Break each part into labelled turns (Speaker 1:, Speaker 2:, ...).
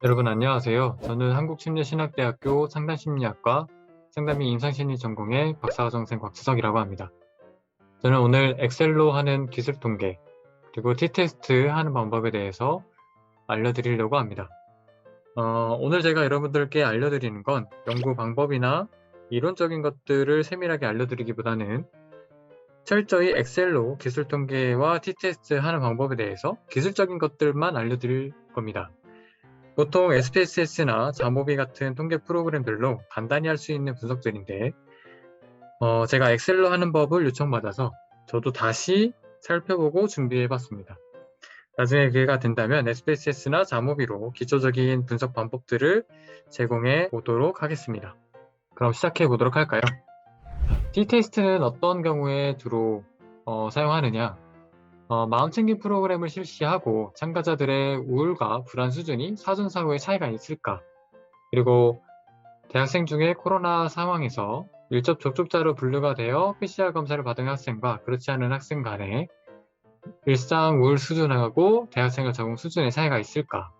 Speaker 1: 여러분 안녕하세요. 저는 한국심리신학대학교 상담심리학과 상담 및 임상심리 전공의 박사과정생 곽수석이라고 합니다. 저는 오늘 엑셀로 하는 기술 통계 그리고 T테스트 하는 방법에 대해서 알려드리려고 합니다. 오늘 제가 여러분들께 알려드리는 건 연구 방법이나 이론적인 것들을 세밀하게 알려드리기보다는 철저히 엑셀로 기술 통계와 T테스트 하는 방법에 대해서 기술적인 것들만 알려드릴 겁니다. 보통 SPSS나 자모비 같은 통계 프로그램들로 간단히 할 수 있는 분석들인데 제가 엑셀로 하는 법을 요청받아서 저도 다시 살펴보고 준비해봤습니다. 나중에 기회가 된다면 SPSS나 자모비로 기초적인 분석 방법들을 제공해 보도록 하겠습니다. 그럼 시작해 보도록 할까요? T테스트는 어떤 경우에 주로 사용하느냐? 마음챙김 프로그램을 실시하고 참가자들의 우울과 불안 수준이 사전사고의 차이가 있을까? 그리고 대학생 중에 코로나 상황에서 밀접 접촉자로 분류가 되어 PCR 검사를 받은 학생과 그렇지 않은 학생 간에 일상 우울 수준하고 대학생활 적응 수준의 차이가 있을까?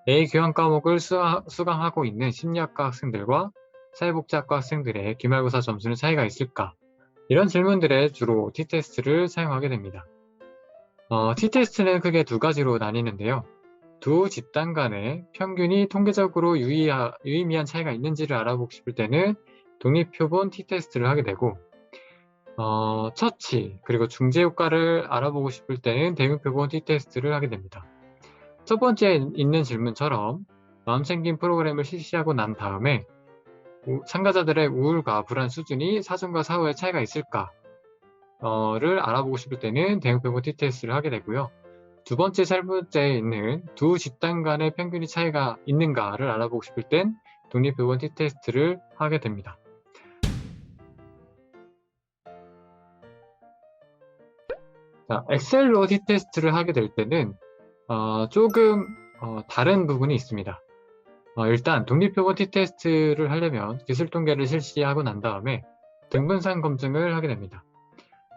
Speaker 1: A 교양 과목을 수강하고 있는 심리학과 학생들과 사회복지학과 학생들의 기말고사 점수는 차이가 있을까? 이런 질문들에 주로 T테스트를 사용하게 됩니다. T테스트는 크게 두 가지로 나뉘는데요. 두 집단 간의 평균이 통계적으로 유의미한 차이가 있는지를 알아보고 싶을 때는 독립표본 T테스트를 하게 되고 처치 그리고 중재 효과를 알아보고 싶을 때는 대응표본 T테스트를 하게 됩니다. 첫 번째 있는 질문처럼 마음챙김 프로그램을 실시하고 난 다음에 참가자들의 우울과 불안 수준이 사전과 사후에 차이가 있을까? 를 알아보고 싶을 때는 대응표본 T테스트를 하게 되고요. 두 번째, 세 번째에 있는 두 집단 간의 평균이 차이가 있는가를 알아보고 싶을 땐 독립표본 T테스트를 하게 됩니다. 자, 엑셀로 T테스트를 하게 될 때는 조금 다른 부분이 있습니다. 일단 독립표본 T테스트를 하려면 기술 통계를 실시하고 난 다음에 등분산 검증을 하게 됩니다.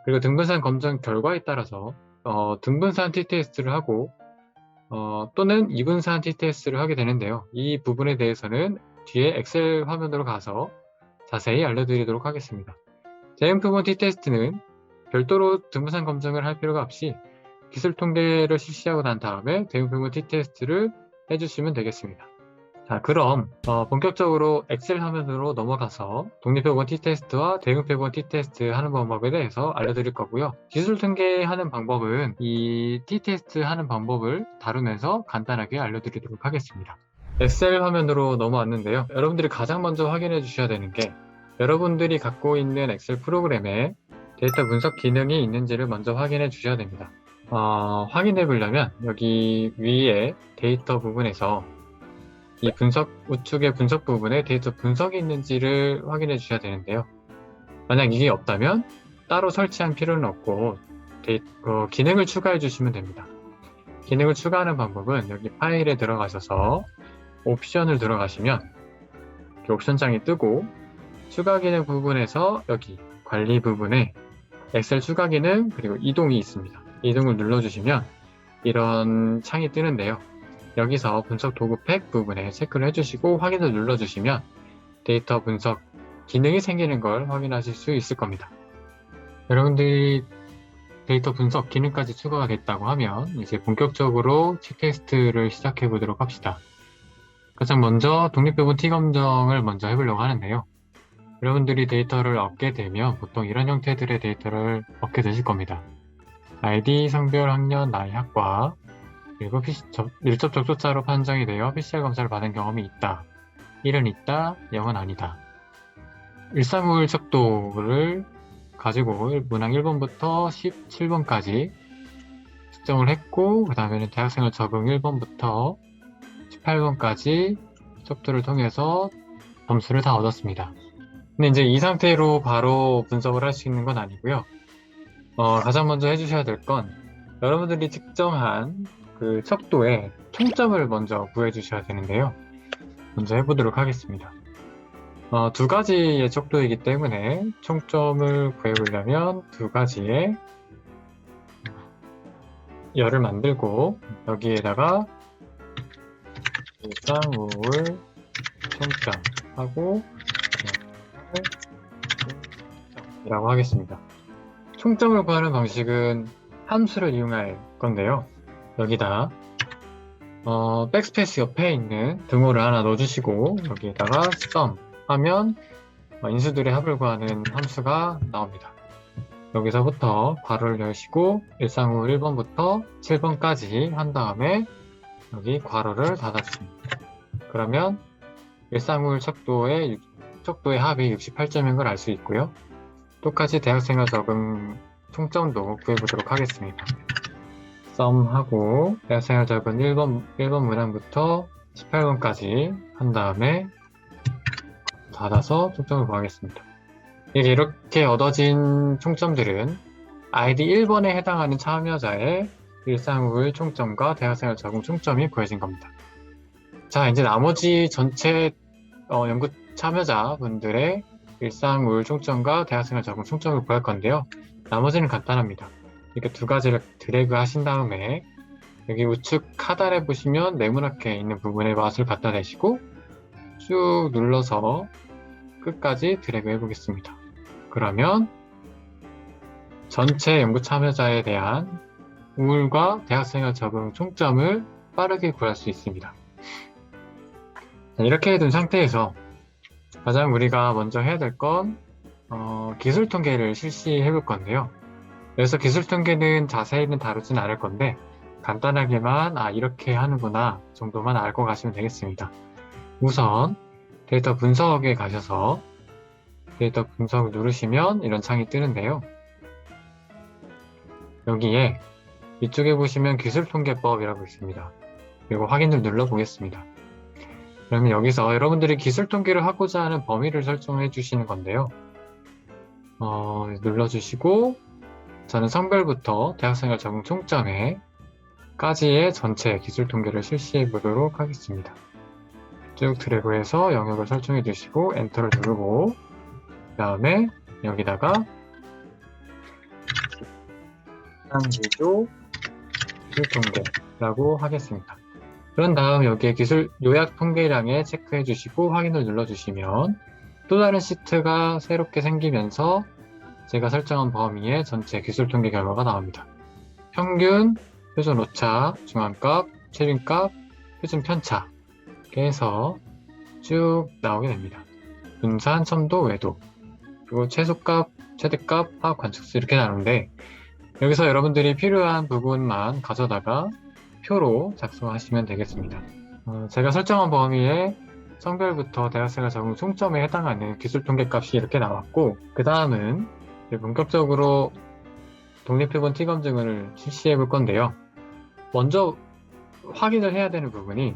Speaker 1: 그리고 등분산 검증 결과에 따라서 등분산 T테스트를 하고 또는 이분산 T테스트를 하게 되는데요. 이 부분에 대해서는 뒤에 엑셀 화면으로 가서 자세히 알려드리도록 하겠습니다. 대응표본 T테스트는 별도로 등분산 검증을 할 필요가 없이 기술 통계를 실시하고 난 다음에 대응표본 T테스트를 해주시면 되겠습니다. 자, 그럼 본격적으로 엑셀 화면으로 넘어가서 독립표본 T테스트와 대응표본 T테스트 하는 방법에 대해서 알려드릴 거고요. 기술 통계하는 방법은 이 T테스트 하는 방법을 다루면서 간단하게 알려드리도록 하겠습니다. 엑셀 화면으로 넘어왔는데요. 여러분들이 가장 먼저 확인해 주셔야 되는 게 여러분들이 갖고 있는 엑셀 프로그램에 데이터 분석 기능이 있는지를 먼저 확인해 주셔야 됩니다. 확인해 보려면 여기 위에 데이터 부분에서 이 우측의 분석 부분에 데이터 분석이 있는지를 확인해 주셔야 되는데요. 만약 이게 없다면 따로 설치할 필요는 없고 기능을 추가해 주시면 됩니다. 기능을 추가하는 방법은 여기 파일에 들어가셔서 옵션을 들어가시면 이렇게 옵션창이 뜨고 추가 기능 부분에서 여기 관리 부분에 엑셀 추가 기능 그리고 이동이 있습니다. 이동을 눌러주시면 이런 창이 뜨는데요. 여기서 분석 도구 팩 부분에 체크를 해주시고 확인을 눌러주시면 데이터 분석 기능이 생기는 걸 확인하실 수 있을 겁니다. 여러분들이 데이터 분석 기능까지 추가가 됐다고 하면 이제 본격적으로 T테스트를 시작해 보도록 합시다. 가장 먼저 독립표본 T검정을 먼저 해보려고 하는데요. 여러분들이 데이터를 얻게 되면 보통 이런 형태들의 데이터를 얻게 되실 겁니다. 아이디, 성별, 학년, 나이, 학과 그리고 밀접 접촉자로 판정이 되어 PCR 검사를 받은 경험이 있다. 1은 있다, 0은 아니다. 일상우울 척도를 가지고 문항 1번부터 17번까지 측정을 했고 그 다음에는 대학생활 적응 1번부터 18번까지 척도를 통해서 점수를 다 얻었습니다. 근데 이제 이 상태로 바로 분석을 할 수 있는 건 아니고요. 가장 먼저 해주셔야 될 건 여러분들이 측정한 그 척도에 총점을 먼저 구해주셔야 되는데요. 먼저 해보도록 하겠습니다. 두 가지의 척도이기 때문에 총점을 구해보려면 두 가지의 열을 만들고 여기에다가 일상 우울 총점 하고 이라고 하겠습니다. 총점을 구하는 방식은 함수를 이용할 건데요. 여기다 백스페이스 옆에 있는 등호를 하나 넣어주시고 여기에다가 sum 하면 인수들의 합을 구하는 함수가 나옵니다. 여기서부터 괄호를 여시고 일상후 1번부터 7번까지 한 다음에 여기 괄호를 닫아주십니다. 그러면 일상후 척도의 합이 68점인 걸 알 수 있고요. 똑같이 대학생활 적응 총점도 구해보도록 하겠습니다. 썸하고 대학생활 적응 1번 문항부터 18번까지 한 다음에 닫아서 총점을 구하겠습니다. 이렇게 얻어진 총점들은 아이디 1번에 해당하는 참여자의 일상후의 총점과 대학생활 적응 총점이 구해진 겁니다. 자, 이제 나머지 전체 연구 참여자분들의 일상후의 총점과 대학생활 적응 총점을 구할 건데요. 나머지는 간단합니다. 이렇게 두 가지를 드래그 하신 다음에 여기 우측 하단에 보시면 네모나게 있는 부분에 마우스를 갖다 대시고 쭉 눌러서 끝까지 드래그 해보겠습니다. 그러면 전체 연구 참여자에 대한 우울과 대학생활 적응 총점을 빠르게 구할 수 있습니다. 자, 이렇게 해둔 상태에서 가장 우리가 먼저 해야 될 건 기술 통계를 실시해 볼 건데요. 그래서 기술 통계는 자세히는 다루진 않을 건데 간단하게만 이렇게 하는구나 정도만 알고 가시면 되겠습니다. 우선 데이터 분석에 가셔서 데이터 분석을 누르시면 이런 창이 뜨는데요. 여기에 이쪽에 보시면 기술통계법이라고 있습니다. 그리고 확인을 눌러보겠습니다. 그러면 여기서 여러분들이 기술통계를 하고자 하는 범위를 설정해 주시는 건데요. 눌러주시고 저는 성별부터 대학생활 적응 총점에 까지의 전체 기술통계를 실시해 보도록 하겠습니다. 쭉 드래그해서 영역을 설정해 주시고 엔터를 누르고 그 다음에 여기다가 기조 기술통계라고 하겠습니다. 그런 다음 여기에 기술 요약 통계량에 체크해 주시고 확인을 눌러 주시면 또 다른 시트가 새롭게 생기면서 제가 설정한 범위의 전체 기술 통계 결과가 나옵니다. 평균, 표준 오차, 중앙값, 최빈값, 표준 편차 이렇게 해서 쭉 나오게 됩니다. 분산, 첨도, 외도 그리고 최소값, 최대값, 하악 관측수 이렇게 나오는데 여기서 여러분들이 필요한 부분만 가져다가 표로 작성하시면 되겠습니다. 제가 설정한 범위에 성별부터 대학생활 적응 총점에 해당하는 기술 통계 값이 이렇게 나왔고 그 다음은 본격적으로 독립표본 T검증을 실시해 볼 건데요. 먼저 확인을 해야 되는 부분이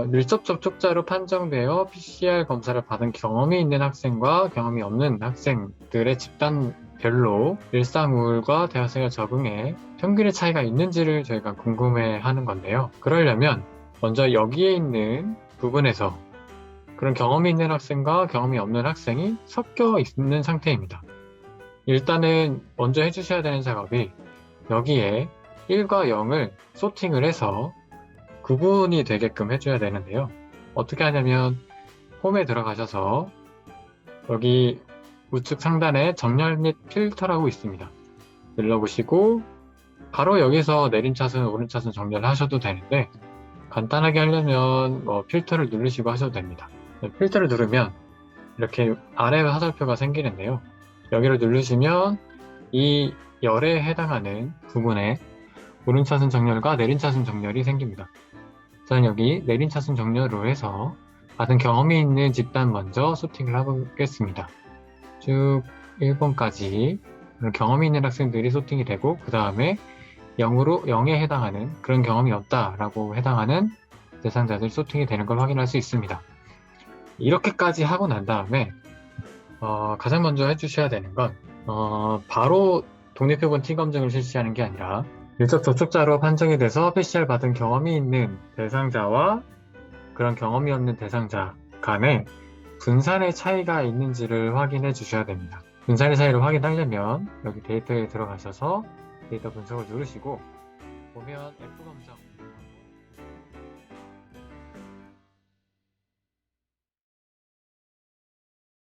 Speaker 1: 밀접 접촉자로 판정되어 PCR 검사를 받은 경험이 있는 학생과 경험이 없는 학생들의 집단별로 일상우울과 대학생활 적응에 평균의 차이가 있는지를 저희가 궁금해 하는 건데요. 그러려면 먼저 여기에 있는 부분에서 그런 경험이 있는 학생과 경험이 없는 학생이 섞여 있는 상태입니다. 일단은 먼저 해주셔야 되는 작업이 여기에 1과 0을 소팅을 해서 구분이 되게끔 해줘야 되는데요. 어떻게 하냐면 홈에 들어가셔서 여기 우측 상단에 정렬 및 필터라고 있습니다. 눌러보시고 바로 여기서 내림차순, 오름차순 정렬을 하셔도 되는데 간단하게 하려면 필터를 누르시고 하셔도 됩니다. 필터를 누르면 이렇게 아래 화살표가 생기는데요. 여기를 누르시면 이 열에 해당하는 부분에 오름차순 정렬과 내림차순 정렬이 생깁니다. 저는 여기 내림차순 정렬로 해서 받은 경험이 있는 집단 먼저 소팅을 해보겠습니다. 쭉 1번까지 경험이 있는 학생들이 소팅이 되고 그 다음에 0에 해당하는 그런 경험이 없다라고 해당하는 대상자들 소팅이 되는 걸 확인할 수 있습니다. 이렇게까지 하고 난 다음에 가장 먼저 해주셔야 되는 건 바로 독립표본 T검증을 실시하는 게 아니라 밀접 접촉자로 판정이 돼서 PCR 받은 경험이 있는 대상자와 그런 경험이 없는 대상자 간에 분산의 차이가 있는지를 확인해 주셔야 됩니다. 분산의 차이를 확인하려면 여기 데이터에 들어가셔서 데이터 분석을 누르시고 보면 F검정